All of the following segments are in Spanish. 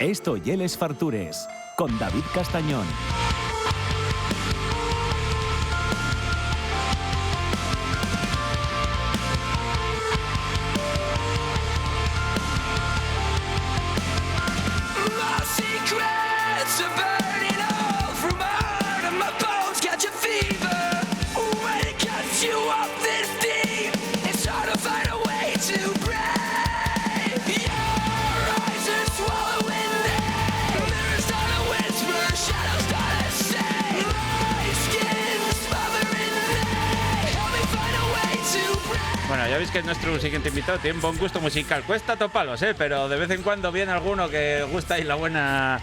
Esto y Les Fartures, con David Castañón. Bueno, ya veis que nuestro siguiente invitado tiene un buen gusto musical. Cuesta topalos, pero de vez en cuando viene alguno que gusta y la buena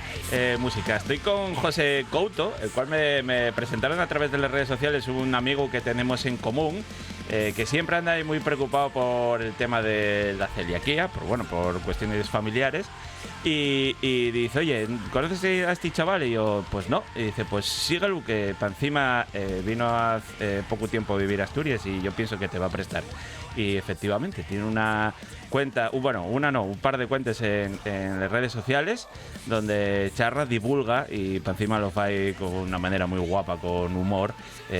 música. Estoy con José Couto, el cual me presentaron a través de las redes sociales, un amigo que tenemos en común, que siempre anda ahí muy preocupado por el tema de la celiaquía, por cuestiones familiares. Y dice, oye, ¿conoces a este chaval? Y yo, pues no. Y dice, pues síguelo, que para encima vino hace poco tiempo a vivir a Asturias y yo pienso que te va a prestar. Y efectivamente, tiene una cuenta, un par de cuentas en las redes sociales donde charra, divulga y para encima lo hace con una manera muy guapa, con humor,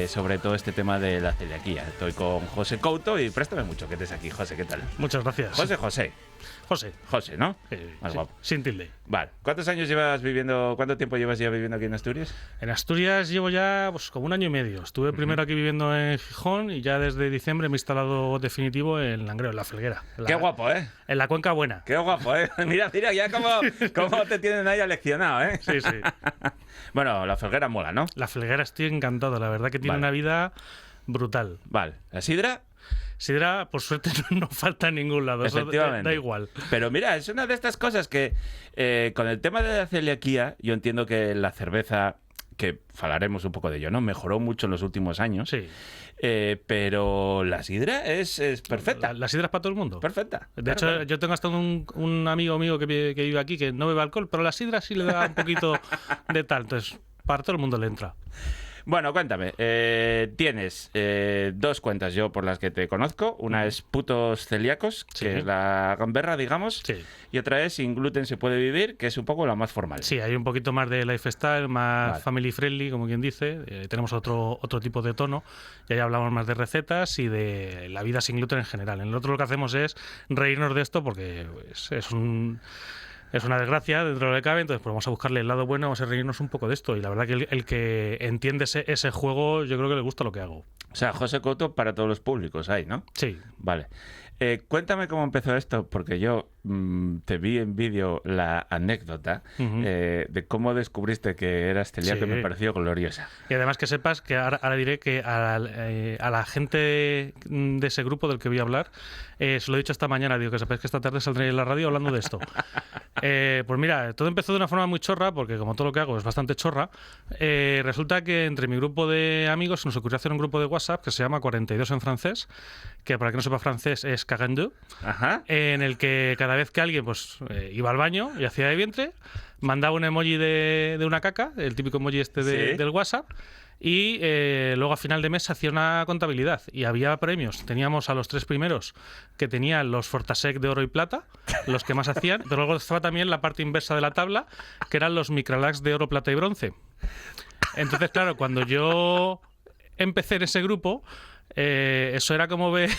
sobre todo este tema de la celiaquía. Estoy con José Couto y préstame mucho que estés aquí, José, ¿qué tal? Muchas gracias. José, ¿no? Más sí, guapo. sin tilde. Vale. ¿Cuánto tiempo llevas ya viviendo aquí en Asturias? En Asturias llevo ya como 1 año y medio. Estuve primero aquí viviendo en Gijón y ya desde diciembre me he instalado definitivo en Langreo, en La Felguera. Qué guapo, ¿eh? En la Cuenca Buena. Qué guapo, ¿eh? Mira, ya cómo te tienen ahí aleccionado, ¿eh? Sí. Bueno, La Felguera mola, ¿no? La Felguera estoy encantado. La verdad que tiene una vida brutal. Vale. ¿La sidra? Sidra, por suerte, no falta en ningún lado. Efectivamente. Eso da igual. Pero mira, es una de estas cosas que con el tema de la celiaquía, yo entiendo que la cerveza, que hablaremos un poco de ello, ¿no? Mejoró mucho en los últimos años. Sí. Pero la sidra es perfecta. La sidra es para todo el mundo. Perfecta. De hecho, yo tengo hasta un amigo mío que vive aquí que no bebe alcohol, pero la sidra sí le da un poquito de tal. Entonces, para todo el mundo le entra. Bueno, cuéntame, tienes 2 cuentas yo por las que te conozco. Una es Putos Celíacos, que es la gamberra, digamos. Sí. Y otra es Sin Gluten se puede vivir, que es un poco la más formal. Sí, hay un poquito más de lifestyle, más family friendly, como quien dice. Tenemos otro tipo de tono. Y ahí hablamos más de recetas y de la vida sin gluten en general. En el otro lo que hacemos es reírnos de esto porque es una desgracia dentro de lo que cabe, entonces pues vamos a buscarle el lado bueno, vamos a reírnos un poco de esto. Y la verdad que el que entiende ese juego, yo creo que le gusta lo que hago. O sea, José Couto para todos los públicos hay, ¿no? Sí. Vale. Cuéntame cómo empezó esto, porque yo te vi en vídeo la anécdota de cómo descubriste que eras celíaco, y me pareció gloriosa. Y además que sepas que ahora diré que a la gente de ese grupo del que voy a hablar, se lo he dicho esta mañana, digo que sepáis que esta tarde saldré en la radio hablando de esto. Pues mira, todo empezó de una forma muy chorra, porque como todo lo que hago es bastante chorra. Resulta que entre mi grupo de amigos se nos ocurrió hacer un grupo de WhatsApp que se llama 42 en francés, que para quien no sepa francés es 42, en el que cada vez que alguien pues iba al baño y hacía de vientre, mandaba un emoji de una caca, el típico emoji del WhatsApp. Y luego a final de mes se hacía una contabilidad y había premios. Teníamos a los 3 primeros que tenían los Fortasec de oro y plata, los que más hacían, pero luego estaba también la parte inversa de la tabla, que eran los Micralax de oro, plata y bronce. Entonces, claro, cuando yo empecé en ese grupo, eso era como ver...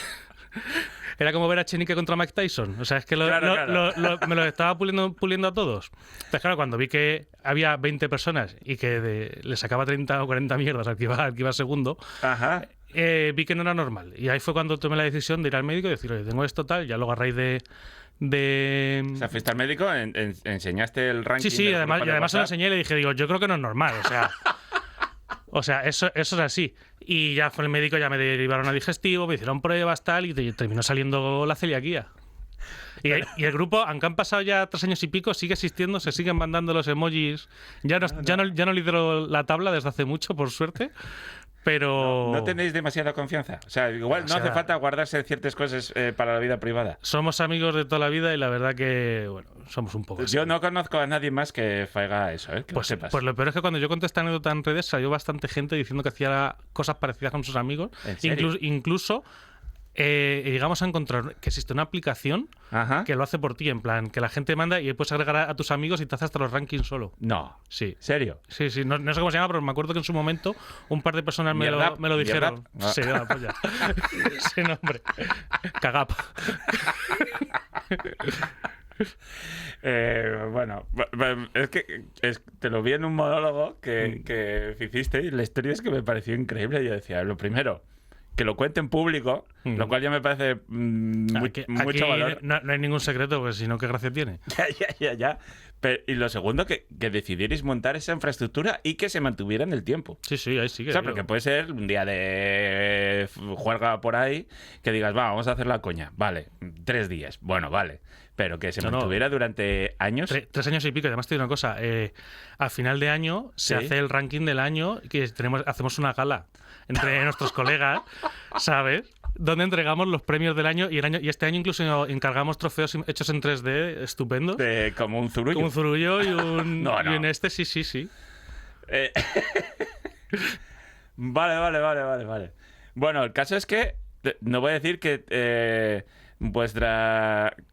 Era como ver a Chenique contra Mike Tyson. O sea, es que me lo estaba puliendo a todos. Entonces, claro, cuando vi que había 20 personas y que le sacaba 30 o 40 mierdas al que iba segundo, vi que no era normal. Y ahí fue cuando tomé la decisión de ir al médico y decir, oye, tengo esto tal, ya luego a raíz de... O sea, fuiste al médico, enseñaste el ranking. Sí, y además se lo enseñé y le dije, yo creo que no es normal, o sea, eso es así. Y ya fue el médico, ya me derivaron a digestivo, me hicieron pruebas, tal, y terminó saliendo la celiaquía. Y el grupo, aunque han pasado ya 3 años y pico, sigue existiendo, se siguen mandando los emojis. Ya no lidero la tabla desde hace mucho, por suerte. Pero... No tenéis demasiada confianza. O sea, igual no hace falta guardarse ciertas cosas para la vida privada. Somos amigos de toda la vida y la verdad que, bueno, somos un poco así. Yo no conozco a nadie más que haga eso, que pues, lo sepas. Pues lo peor es que cuando yo conté esta anécdota en redes salió bastante gente diciendo que hacía cosas parecidas con sus amigos. ¿En serio? Incluso llegamos a encontrar que existe una aplicación Ajá. que lo hace por ti, en plan, que la gente manda y puedes agregar a tus amigos y te hace hasta los rankings solo. No. Sí. ¿Serio? Sí, sí, no sé cómo se llama, pero me acuerdo que en su momento un par de personas me lo dijeron. ¿Mierda? Sí, la polla. Sí, no, hombre. Cagap. Bueno, es que te lo vi en un monólogo que hiciste y la historia es que me pareció increíble. Yo decía, lo primero, que lo cuente en público, lo cual ya me parece mucho Aquí valor. no hay ningún secreto, porque si no, ¿qué gracia tiene? Ya. Y lo segundo, que decidierais montar esa infraestructura y que se mantuviera en el tiempo. Sí, ahí sigue. O sea, porque puede ser un día de juerga por ahí que digas, vamos a hacer la coña. Vale, 3 días. Bueno, vale. Pero que se mantuviera durante años. 3 años y pico. Además, te digo una cosa. Al final de año se hace el ranking del año, que hacemos una gala entre nuestros colegas, ¿sabes? Donde entregamos los premios del año y este año incluso encargamos trofeos hechos en 3D estupendos. Como un zurullo. Un zurullo y un... No. Y un sí. Vale. Bueno, el caso es que no voy a decir que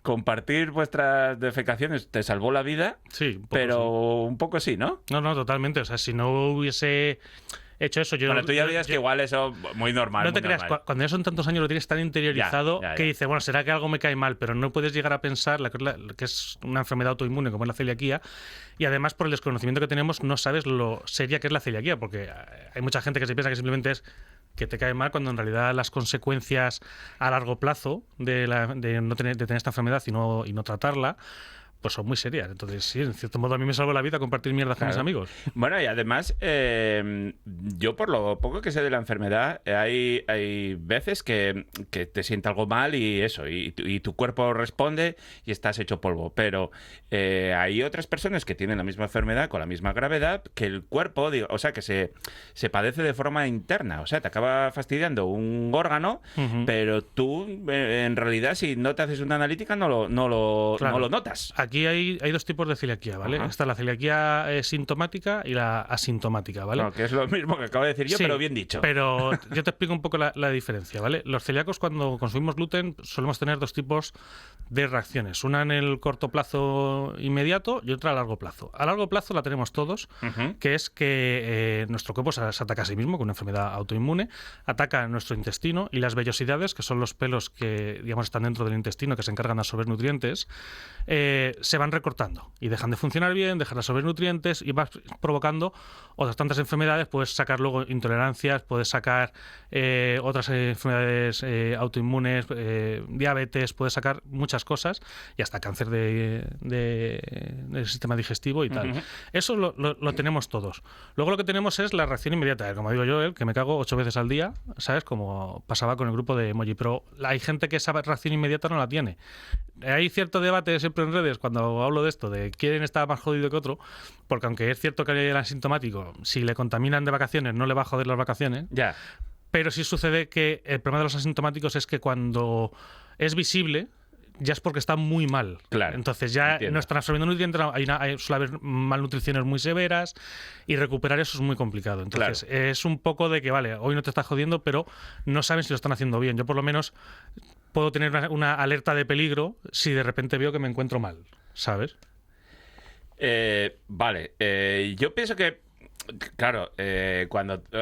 compartir vuestras defecaciones te salvó la vida, sí, pero un poco sí, ¿no? No, totalmente. O sea, si no hubiese hecho eso, Bueno, tú ya dirías que igual eso muy normal. No te creas, cuando ya son tantos años lo tienes tan interiorizado Ya. que dices, bueno, será que algo me cae mal, pero no puedes llegar a pensar que es una enfermedad autoinmune como es la celiaquía, y además por el desconocimiento que tenemos no sabes lo seria que es la celiaquía, porque hay mucha gente que se piensa que simplemente es que te cae mal, cuando en realidad las consecuencias a largo plazo de tener esta enfermedad y no tratarla, pues son muy serias. Entonces, sí, en cierto modo a mí me salvó la vida compartir mierda con mis amigos. Bueno, y además, yo por lo poco que sé de la enfermedad, hay veces que te siente algo mal y eso, y tu cuerpo responde y estás hecho polvo. Pero hay otras personas que tienen la misma enfermedad con la misma gravedad, que el cuerpo, o sea, que se padece de forma interna. O sea, te acaba fastidiando un órgano, pero tú, en realidad, si no te haces una analítica, no lo notas. Aquí hay 2 tipos de celiaquía, ¿vale? Ajá. Está la celiaquía sintomática y la asintomática, ¿vale? No, que es lo mismo que acabo de decir yo, Sí, pero bien dicho. Pero yo te explico un poco la diferencia, ¿vale? Los celíacos, cuando consumimos gluten, solemos tener 2 tipos de reacciones. Una en el corto plazo inmediato y otra a largo plazo. A largo plazo la tenemos todos, que es que nuestro cuerpo se ataca a sí mismo con una enfermedad autoinmune, ataca nuestro intestino y las vellosidades, que son los pelos que, digamos, están dentro del intestino, que se encargan de absorber nutrientes, se van recortando y dejan de funcionar bien, dejan de absorber nutrientes y vas provocando otras tantas enfermedades. Puedes sacar luego intolerancias, puedes sacar otras enfermedades autoinmunes, diabetes, puedes sacar muchas cosas y hasta cáncer del sistema digestivo y tal. Eso lo tenemos todos. Luego lo que tenemos es la reacción inmediata. Como digo yo, que me cago 8 veces al día, ¿sabes? Como pasaba con el grupo de Emoji. Pero hay gente que esa reacción inmediata no la tiene. Hay cierto debate siempre en redes cuando hablo de esto, de quién está más jodido que otro, porque aunque es cierto que el asintomático, si le contaminan de vacaciones, no le va a joder las vacaciones. Ya. Pero sí sucede que el problema de los asintomáticos es que cuando es visible, ya es porque está muy mal. Claro. Entonces ya Entiendo. no están absorbiendo nutrientes, suele haber malnutriciones muy severas y recuperar eso es muy complicado. Entonces es un poco de que, vale, hoy no te está jodiendo, pero no saben si lo están haciendo bien. Yo por lo menos puedo tener una alerta de peligro si de repente veo que me encuentro mal, ¿sabes? Vale. Yo pienso que, claro,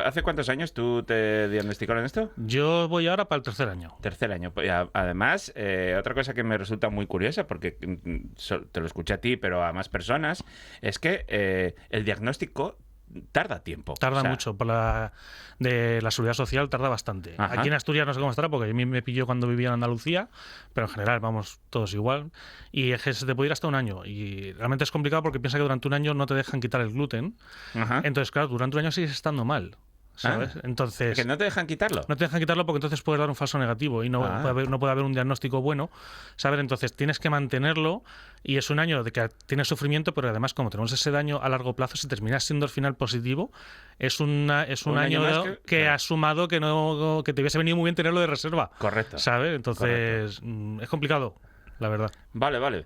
¿hace cuántos años tú te diagnosticaron esto? Yo voy ahora para el 3er año. 3er año. Además, otra cosa que me resulta muy curiosa, porque te lo escuché a ti, pero a más personas, es que el diagnóstico tarda tiempo. Tarda mucho. De la seguridad social tarda bastante. Ajá. Aquí en Asturias no sé cómo estará, porque a mí me pilló cuando vivía en Andalucía, pero en general vamos todos igual. Y es que se te puede ir hasta un año. Y realmente es complicado porque piensa que durante un año no te dejan quitar el gluten. Ajá. Entonces, claro, durante un año sigues estando mal, ¿sabes? Entonces, ¿Que no te dejan quitarlo? no te dejan quitarlo porque entonces puedes dar un falso negativo y no puede haber un diagnóstico bueno, ¿sabes? Entonces tienes que mantenerlo y es un año de que tienes sufrimiento, pero además como tenemos ese daño a largo plazo, si terminas siendo al final positivo, es un año más que claro. has sumado que te hubiese venido muy bien tenerlo de reserva. Correcto. ¿Sabes? Entonces es complicado. la verdad. Vale.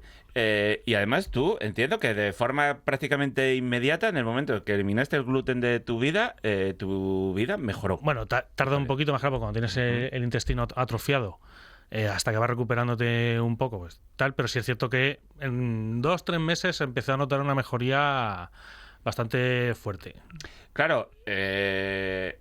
Y además tú, entiendo que de forma prácticamente inmediata, en el momento que eliminaste el gluten de tu vida mejoró. Bueno, tarda un poquito más, claro, porque cuando tienes el intestino atrofiado, hasta que vas recuperándote un poco, pues tal, pero sí es cierto que en 2-3 meses empecé a notar una mejoría bastante fuerte. Claro, que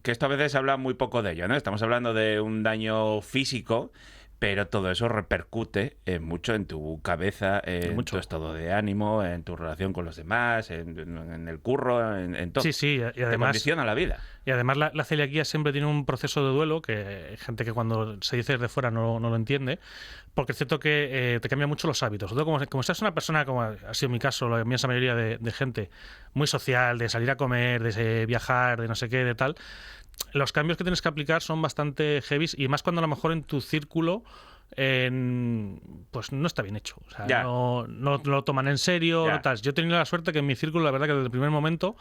esto a veces se habla muy poco de ello, ¿no? Estamos hablando de un daño físico, pero todo eso repercute mucho en tu cabeza, en tu estado de ánimo, en tu relación con los demás, en el curro, en todo. Sí, y además... Te condiciona la vida. Y además la celiaquía siempre tiene un proceso de duelo que hay gente que cuando se dice desde fuera no lo entiende, porque es cierto que te cambia mucho los hábitos. Sobre todo como seas una persona, como ha sido mi caso, la inmensa mayoría de gente, muy social, de salir a comer, de viajar, de no sé qué, de tal, los cambios que tienes que aplicar son bastante heavies, y más cuando a lo mejor en tu círculo pues no está bien hecho. O sea, no lo toman en serio, no tal. Yo he tenido la suerte que en mi círculo, la verdad que desde el primer momento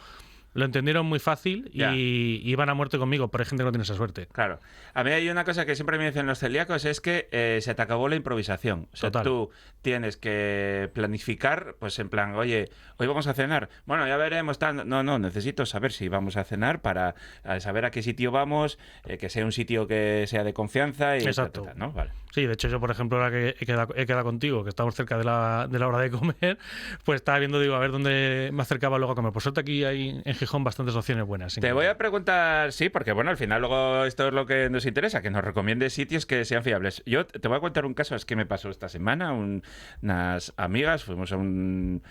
lo entendieron muy fácil y iban a muerte conmigo, pero hay gente que no tiene esa suerte. Claro. A mí hay una cosa que siempre me dicen los celíacos, es que se te acabó la improvisación. O sea, tú tienes que planificar, pues en plan, oye, hoy vamos a cenar. Bueno, ya veremos. No, necesito saber si vamos a cenar para saber a qué sitio vamos, que sea un sitio que sea de confianza y exacto. ¿no? Vale. Sí, de hecho yo, por ejemplo, ahora que he quedado contigo, que estamos cerca de la hora de comer, pues estaba viendo, digo, a ver dónde me acercaba luego a comer. Por suerte aquí hay en Gijón bastantes opciones buenas. Te voy a preguntar, sí, porque bueno, al final luego esto es lo que nos interesa, que nos recomiendes sitios que sean fiables. Yo te voy a contar un caso, es que me pasó esta semana. Unas amigas, fuimos a un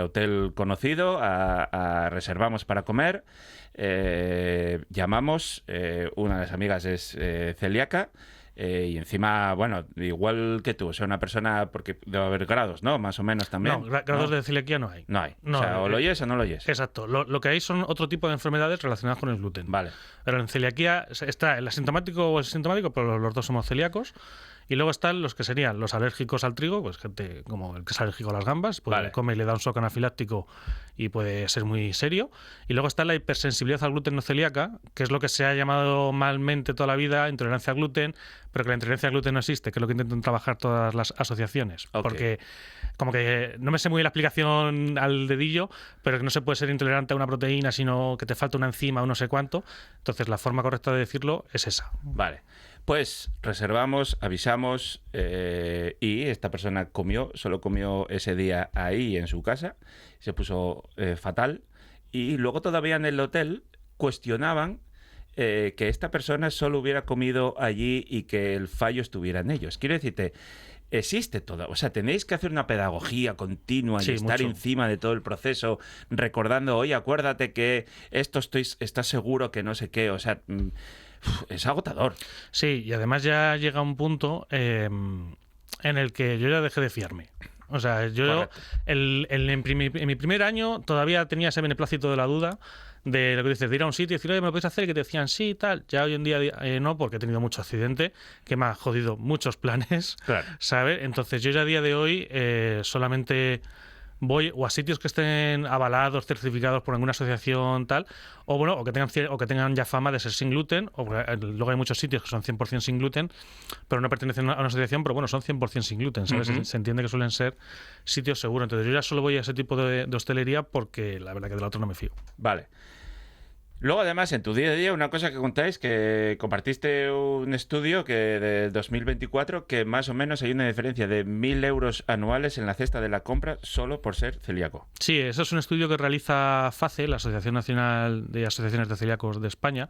hotel conocido, reservamos para comer, llamamos, una de las amigas es celíaca. Y encima, bueno, igual que tú, o sea, una persona, porque debe haber grados, ¿no? Más o menos también. No, grados de celiaquía no hay. No hay. O sea, o lo oyes o no lo oyes. Exacto. Lo que hay son otro tipo de enfermedades relacionadas con el gluten. Vale. Pero en celiaquía está el asintomático o el sintomático, pero los dos somos celíacos. Y luego están los que serían los alérgicos al trigo, pues gente como el que es alérgico a las gambas, pues come y le da un shock anafiláctico y puede ser muy serio. Y luego está la hipersensibilidad al gluten no celíaca, que es lo que se ha llamado malmente toda la vida intolerancia al gluten, pero que la intolerancia al gluten no existe, que es lo que intentan trabajar todas las asociaciones. Okay. Porque como que no me sé muy bien la explicación al dedillo, pero que no se puede ser intolerante a una proteína, sino que te falta una enzima o no sé cuánto. Entonces la forma correcta de decirlo es esa. Vale. Pues reservamos, avisamos y esta persona solo comió ese día ahí en su casa, se puso fatal, y luego todavía en el hotel cuestionaban que esta persona solo hubiera comido allí y que el fallo estuviera en ellos. Quiero decirte, existe todo, o sea, tenéis que hacer una pedagogía continua y estar encima de todo el proceso, recordando, oye, acuérdate que estás seguro que no sé qué, o sea... Es agotador. Sí, y además ya llega un punto en el que yo ya dejé de fiarme. O sea, yo en mi primer año todavía tenía ese beneplácito de la duda, de lo que dices, de ir a un sitio y decir, oye, ¿me lo podéis hacer? Y que te decían sí y tal. Ya hoy en día no, porque he tenido mucho accidente, que me ha jodido muchos planes, ¿sabes? Entonces yo ya a día de hoy solamente... voy o a sitios que estén avalados, certificados por alguna asociación tal, o que tengan ya fama de ser sin gluten, o luego hay muchos sitios que son 100% sin gluten, pero no pertenecen a una asociación, pero bueno, son 100% sin gluten, ¿sabes? Se entiende que suelen ser sitios seguros. Entonces yo ya solo voy a ese tipo de hostelería porque la verdad que del otro no me fío. Vale. Luego, además, en tu día a día, una cosa que contáis, que compartiste un estudio de 2024, que más o menos hay una diferencia de 1.000 euros anuales en la cesta de la compra solo por ser celíaco. Sí, eso es un estudio que realiza FACE, la Asociación Nacional de Asociaciones de Celíacos de España,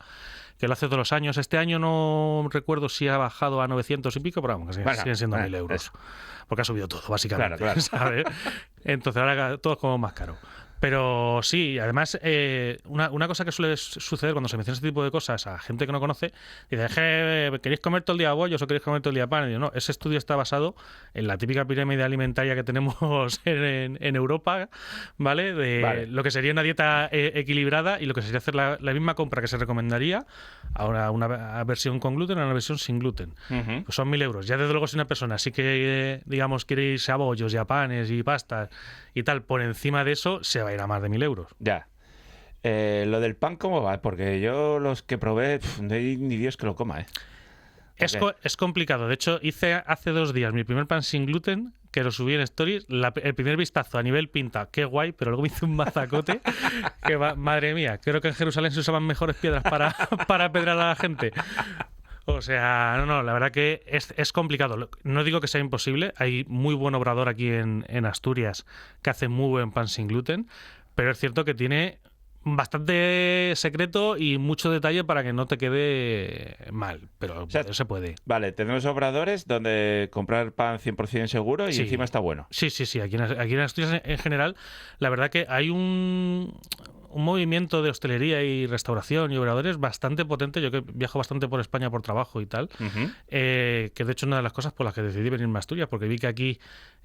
que lo hace todos los años. Este año no recuerdo si ha bajado a 900 y pico, pero vamos, que siguen siendo 1.000 euros. Porque ha subido todo, básicamente. Claro. ¿Sabes? Entonces ahora todo es como más caro. Pero sí, además, una cosa que suele suceder cuando se menciona este tipo de cosas a gente que no conoce, dice, ¿queréis comer todo el día bollos o queréis comer todo el día pan? Y digo, no, ese estudio está basado en la típica pirámide alimentaria que tenemos en Europa, ¿vale? Lo que sería una dieta equilibrada y lo que sería hacer la misma compra que se recomendaría a una versión con gluten a una versión sin gluten. Pues son 1.000 euros. Ya desde luego si una persona sí que, digamos, quiere irse a bollos y a panes y pastas y tal, por encima de eso se va a ir a más de 1.000 euros. Ya. Lo del pan, ¿cómo va? Porque yo los que probé, no hay ni Dios que lo coma, Es complicado. De hecho, hice hace 2 días mi primer pan sin gluten, que lo subí en Stories. El primer vistazo a nivel pinta, qué guay, pero luego me hice un mazacote que madre mía, creo que en Jerusalén se usaban mejores piedras para apedrear a la gente. O sea, no, la verdad que es complicado. No digo que sea imposible. Hay muy buen obrador aquí en Asturias que hace muy buen pan sin gluten, pero es cierto que tiene bastante secreto y mucho detalle para que no te quede mal, pero O sea, se puede. Vale, tenemos obradores donde comprar pan 100% seguro y Sí. encima está bueno. Sí. Aquí en Asturias en general, la verdad que hay un movimiento de hostelería y restauración y obradores bastante potente. Yo que viajo bastante por España por trabajo y tal, Ujú. que de hecho es una de las cosas por las que decidí venirme a Asturias, porque vi que aquí,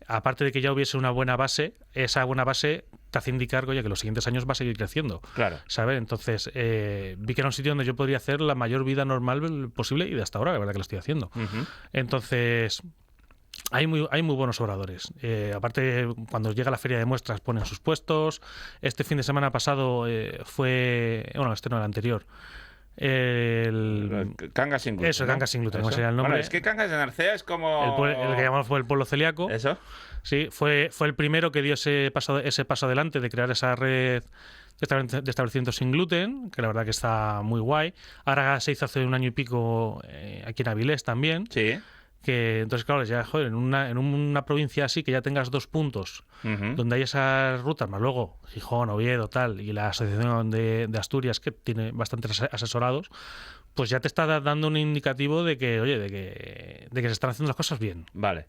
aparte de que ya hubiese una buena base, esa buena base te hace indicar, oye, que los siguientes años va a seguir creciendo. Claro. ¿Sabes? Entonces, vi que era un sitio donde yo podría hacer la mayor vida normal posible y de hasta ahora, la verdad que lo estoy haciendo. Ujú. Entonces, hay muy buenos obradores. Aparte, cuando llega la feria de muestras ponen sus puestos. Este fin de semana pasado fue... Bueno, este no, el anterior. Cangas sin gluten. Eso, ¿no? Cangas sin gluten, ¿cómo Eso. sería el nombre? Bueno, es que Cangas de Narcea es como... El que llamamos fue el pueblo celíaco. ¿Eso? Sí, fue el primero que dio ese paso adelante de crear esa red de establecimientos sin gluten, que la verdad que está muy guay. Ahora se hizo hace 1 año y pico aquí en Avilés también. Sí. Que entonces, claro, ya, joder, en una provincia así que ya tengas 2 puntos Ujú. donde hay esas rutas, más luego Gijón, Oviedo, tal, y la Asociación de Asturias, que tiene bastantes asesorados, pues ya te está dando un indicativo de que, oye, de que se están haciendo las cosas bien. Vale.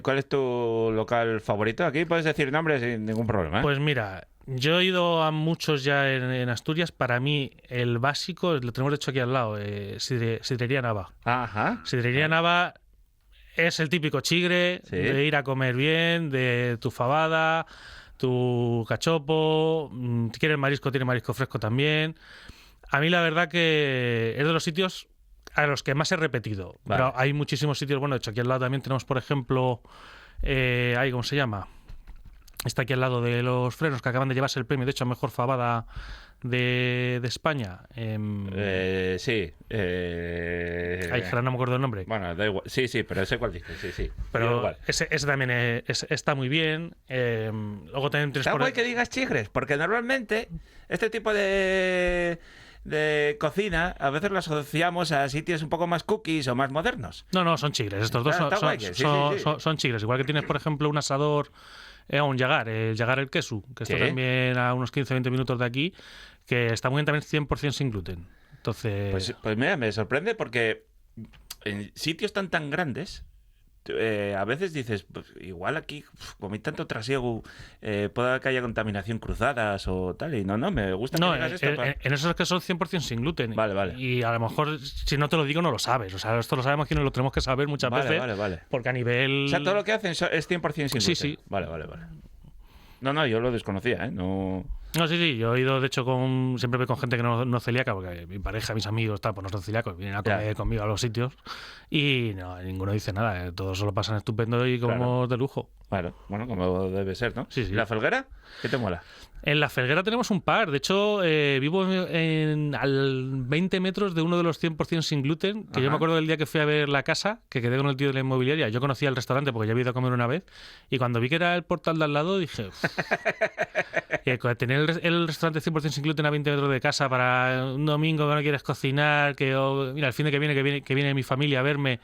¿Cuál es tu local favorito? Aquí puedes decir nombres sin ningún problema, ¿eh? Pues mira, yo he ido a muchos ya en Asturias. Para mí, el básico, lo tenemos de hecho aquí al lado, Sidrería Nava. Ajá. Sidrería Nava es el típico chigre Sí. de ir a comer bien, de tu fabada, tu cachopo. Si quieres marisco, tiene marisco fresco también. A mí la verdad que es de los sitios a los que más he repetido. Vale. Pero hay muchísimos sitios. Bueno, de hecho aquí al lado también tenemos, por ejemplo, ¿cómo se llama? Está aquí al lado de los frenos, que acaban de llevarse el premio, de hecho, a mejor fabada de España. Sí. Ay, ahora no me acuerdo el nombre. Bueno, da igual. Sí, pero sé cuál dices, sí. Digo Pero igual. ese también está muy bien. Luego también tienes Está por guay que digas chigres, porque normalmente este tipo de cocina a veces lo asociamos a sitios un poco más cookies o más modernos. No, son chigres. Estos dos Está guay que sí. son chigres. Igual que tienes, por ejemplo, un asador, un Yagar, el Yagar el Queso, que está Sí. también a unos 15-20 minutos de aquí, que está muy bien también 100% sin gluten. Entonces... Pues mira, me sorprende porque en sitios tan grandes a veces dices, pues, igual aquí comí tanto trasiego, puede que haya contaminación cruzadas o tal, y no, me gusta que No, digas esto. en esos que son 100% sin gluten. Vale. Y a lo mejor, si no te lo digo, no lo sabes. O sea, esto lo sabemos que no lo tenemos que saber muchas veces. Vale. Porque a nivel... O sea, todo lo que hacen es 100% sin gluten. Sí. Vale. No, yo lo desconocía, ¿eh? No... No, sí, yo he ido, de hecho, siempre voy con gente que no celíaca, porque mi pareja, mis amigos, tal, pues no son celíacos, vienen a comer conmigo a los sitios y no, ninguno dice nada, todos se lo pasan estupendo y comemos de lujo. Bueno, como debe ser, ¿no? Sí. ¿Y la felguera? ¿Qué te mola? En la Felguera tenemos un par. De hecho, vivo al 20 metros de uno de los 100% sin gluten, que yo me acuerdo del día que fui a ver la casa, que quedé con el tío de la inmobiliaria. Yo conocía el restaurante porque ya había ido a comer una vez, y cuando vi que era el portal de al lado, dije... tener el restaurante 100% sin gluten a 20 metros de casa para un domingo que no quieres cocinar, mira, el fin de que viene mi familia a verme...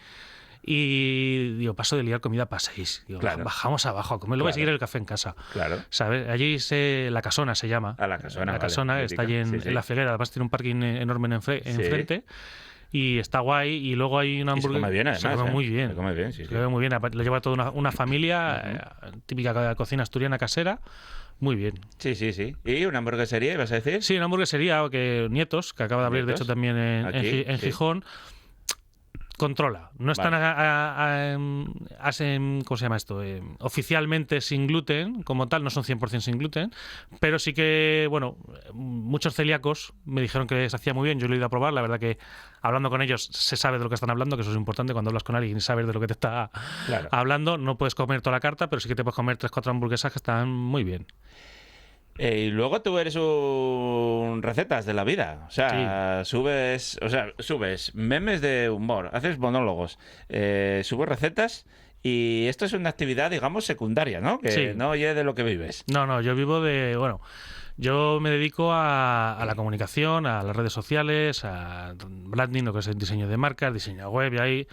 Y digo, paso de liar comida para 6. Digo, claro. Bajamos abajo a comer, luego voy a seguir el café en casa. Claro. ¿Sabes? Allí La Casona se llama. La Casona. La Casona, vale, está allí en la Felguera. Además tiene un parking enorme enfrente. Y está guay. Y luego hay una hamburguesa. Se come bien, además. Se come muy bien. Se come bien, sí. Se come muy bien. Lo lleva toda una familia, típica cocina asturiana casera. Muy bien. Sí. ¿Y una hamburguesería, ibas a decir? Sí, una hamburguesería Nietos, que acaba de abrir, de hecho, también en Gijón. Controla. No están ¿cómo se llama esto? Oficialmente sin gluten, como tal, no son 100% sin gluten, pero sí que, bueno, muchos celíacos me dijeron que se hacía muy bien. Yo lo he ido a probar. La verdad que hablando con ellos se sabe de lo que están hablando, que eso es importante cuando hablas con alguien y sabes de lo que te está hablando. No puedes comer toda la carta, pero sí que te puedes comer 3-4 hamburguesas que están muy bien. Y luego tú eres un recetas de la vida. O sea, subes memes de humor, haces monólogos, subes recetas y esto es una actividad, digamos, secundaria, ¿no? Que Sí. no oye de lo que vives. No, yo vivo de, bueno, yo me dedico a la comunicación, a las redes sociales, a branding, lo que es el diseño de marcas, diseño web, y ahí,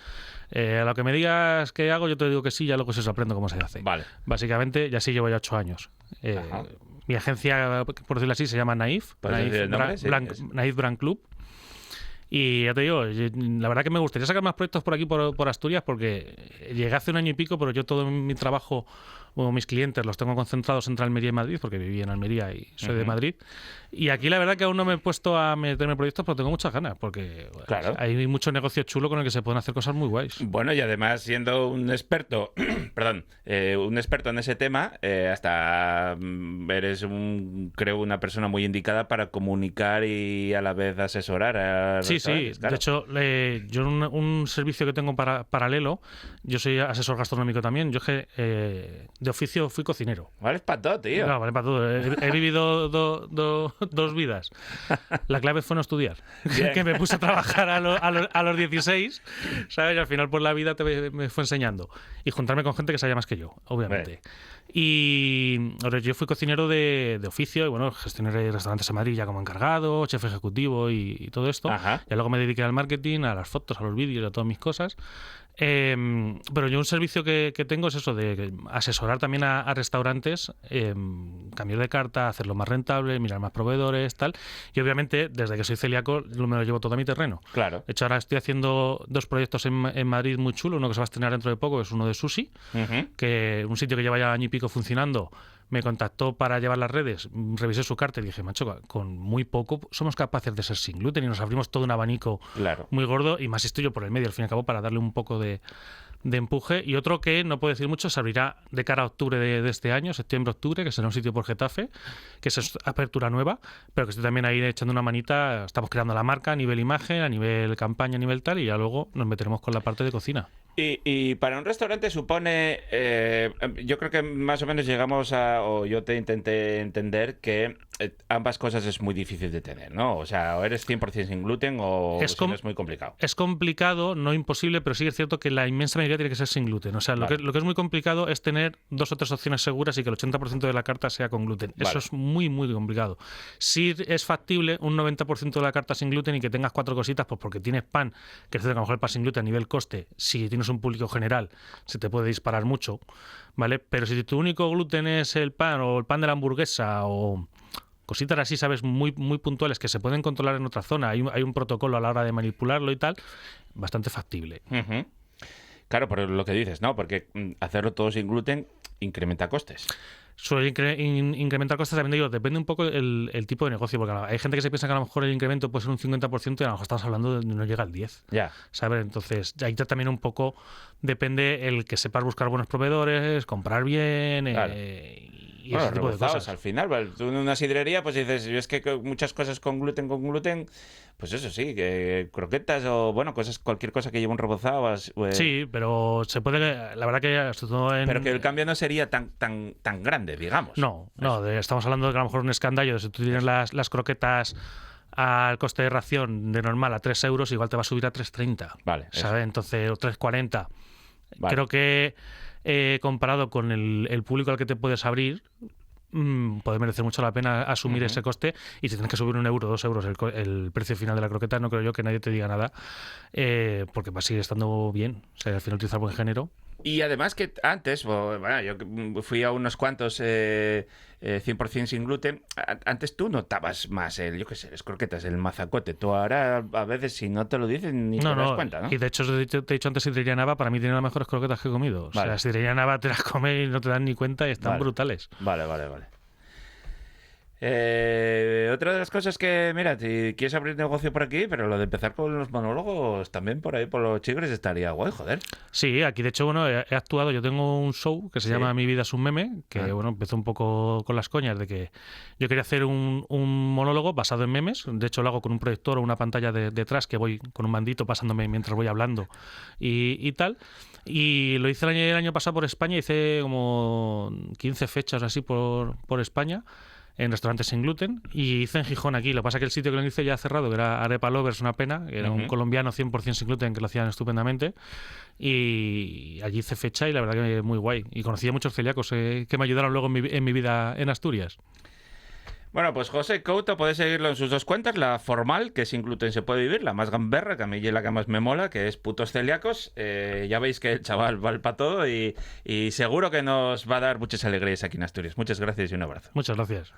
a lo que me digas que hago, yo te digo que sí, ya luego se aprendo cómo se hace. Vale. Básicamente, ya sí llevo ya 8 años. Ajá. Mi agencia, por decirlo así, se llama Naif, ¿Puedes decir el nombre? Sí, Naif Brand Club. Y ya te digo, la verdad que me gustaría sacar más proyectos por aquí, por Asturias, porque llegué hace un año y pico, pero yo todo mi trabajo, o mis clientes, los tengo concentrados entre Almería y Madrid, porque viví en Almería y soy de Madrid. Y aquí la verdad que aún no me he puesto a meterme en proyectos, pero tengo muchas ganas, porque Claro. hay mucho negocio chulo con el que se pueden hacer cosas muy guays. Bueno, y además siendo un experto, perdón, un experto en ese tema, hasta eres creo una persona muy indicada para comunicar y a la vez asesorar a Sí, restaurantes, claro. de hecho, yo un servicio que tengo paralelo, yo soy asesor gastronómico también, yo es que de oficio fui cocinero. Vale, es para todo, tío. No, vale para todo. He vivido dos vidas. La clave fue no estudiar. Bien. Que me puse a trabajar a los 16, ¿sabes? Y al final pues la vida me fue enseñando. Y juntarme con gente que sabía más que yo, obviamente. Y ahora, yo fui cocinero de oficio y bueno, gestioné restaurantes en Madrid ya como encargado, chef ejecutivo y todo esto. Ajá. Y luego me dediqué al marketing, a las fotos, a los vídeos, a todas mis cosas. Pero yo un servicio que tengo es eso, de asesorar también a restaurantes, cambiar de carta, hacerlo más rentable, mirar más proveedores, tal. Y obviamente, desde que soy celíaco, me lo llevo todo a mi terreno. Claro. De hecho, ahora estoy haciendo 2 proyectos en Madrid muy chulos. Uno que se va a estrenar dentro de poco, que es uno de sushi, que un sitio que lleva ya año y pico funcionando. Me contactó para llevar las redes, revisé su carta y dije, macho, con muy poco somos capaces de ser sin gluten y nos abrimos todo un abanico Claro. muy gordo y más estoy yo por el medio, al fin y al cabo, para darle un poco de empuje. Y otro que no puedo decir mucho, se abrirá de cara a octubre de este año, septiembre-octubre, que será un sitio por Getafe, que es apertura nueva, pero que estoy también ahí echando una manita. Estamos creando la marca a nivel imagen, a nivel campaña, a nivel tal, y ya luego nos meteremos con la parte de cocina. Y para un restaurante supone, yo creo que más o menos llegamos o yo te intenté entender que ambas cosas es muy difícil de tener, ¿no? O sea, o eres 100% sin gluten o si no es muy complicado. Es complicado, no imposible, pero sí es cierto que la inmensa mayoría tiene que ser sin gluten. O sea, Vale. lo que es muy complicado es tener 2 o 3 opciones seguras y que el 80% de la carta sea con gluten. Vale. Eso es muy, muy complicado. Sí es factible un 90% de la carta sin gluten y que tengas 4 cositas, pues porque tienes pan, que es cierto que a lo mejor el pan sin gluten a nivel coste, si tienes un público general, se te puede disparar mucho, ¿vale? Pero si tu único gluten es el pan o el pan de la hamburguesa o cositas así, ¿sabes? Muy, muy puntuales que se pueden controlar en otra zona, hay un protocolo a la hora de manipularlo y tal, bastante factible. Ujú. Claro, por lo que dices, ¿no? Porque hacerlo todo sin gluten incrementa costes. Suele incrementar costes, también digo, depende un poco el tipo de negocio, porque hay gente que se piensa que a lo mejor el incremento puede ser un 50% y a lo mejor estamos hablando de no llega al 10%. Ya. ¿Sabes? Entonces, ahí también un poco depende el que sepas buscar buenos proveedores, comprar bien, Claro. y ese tipo de cosas. Al final, ¿vale? Tú en una sidrería, pues dices, es que muchas cosas con gluten, pues eso sí, que croquetas o, bueno, cualquier cosa que lleve un rebozado. Sí, pero se puede, la verdad que sobre todo pero que el cambio no sería tan grande, digamos. No, estamos hablando de que a lo mejor un escándalo, si tú tienes las croquetas al coste de ración de normal a 3 euros, igual te va a subir a 3,30. Vale. ¿Sabes? Entonces, o 3,40. Vale. Creo que comparado con el público al que te puedes abrir, puede merecer mucho la pena asumir ese coste, y si tienes que subir 1 euro, 2 euros el precio final de la croqueta, no creo yo que nadie te diga nada, porque va a seguir estando bien. O sea, al final utilizar buen género. Y además que antes, bueno, yo fui a unos cuantos 100% sin gluten, antes tú notabas más yo qué sé, las croquetas, el mazacote. Tú ahora a veces si no te lo dicen ni te das cuenta, ¿no? Y de hecho te he dicho antes, Sidrería Nava para mí tiene las mejores croquetas que he comido. O Vale. sea, Sidrería Nava te las comes y no te dan ni cuenta y están Vale. brutales. Vale. Otra de las cosas que, mira, si quieres abrir negocio por aquí, pero lo de empezar con los monólogos también por ahí, por los Chigres, estaría guay, joder. Sí, aquí de hecho, bueno, he actuado, yo tengo un show que se llama Mi vida es un meme, que bueno, empezó un poco con las coñas de que yo quería hacer un monólogo basado en memes. De hecho lo hago con un proyector o una pantalla detrás, que voy con un mandito pasándome mientras voy hablando y tal. Y lo hice el año pasado por España, hice como 15 fechas así por España. en restaurantes sin gluten, y hice en Gijón aquí. Lo que pasa es que el sitio que lo hice ya ha cerrado, que era Arepa Lovers, una pena, que era un colombiano 100% sin gluten que lo hacían estupendamente, y allí hice fecha y la verdad que muy guay. Y conocí a muchos celíacos que me ayudaron luego en mi vida en Asturias. Bueno, pues José Couto, podéis seguirlo en sus dos cuentas, la formal, que sin gluten se puede vivir, la más gamberra, que a mí es la que más me mola, que es Putos Celíacos. Ya veis que el chaval vale para todo y seguro que nos va a dar muchas alegrías aquí en Asturias. Muchas gracias y un abrazo. Muchas gracias.